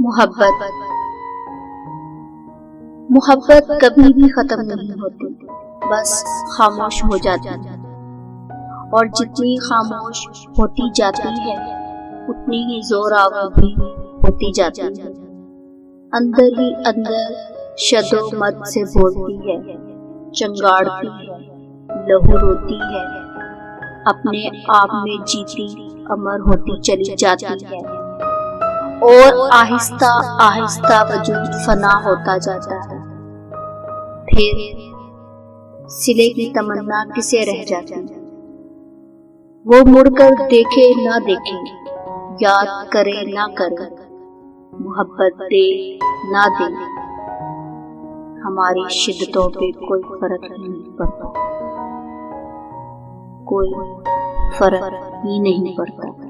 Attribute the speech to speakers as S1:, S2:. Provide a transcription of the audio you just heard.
S1: मोहब्बत मोहब्बत कभी भी खत्म नहीं होती, बस खामोश हो जाती है। और जितनी खामोश होती जाती है उतनी ही जोर आवर भी होती जाती है। अंदर ही अंदर शदो मत से बोलती है, चंगाड़ती है, लहू रोती है, अपने आप में जीती अमर होती चली जाती है। और आहिस्ता आहिस्ता वजूद फना होता जाता है। फिर सिले की तमन्ना किसे रह जाती है? वो मुड़कर देखे ना देखे, याद करे ना करे, मोहब्बत दे ना दे, हमारी शिद्दतों पे कोई फर्क नहीं पड़ता, कोई फर्क ही नहीं पड़ता।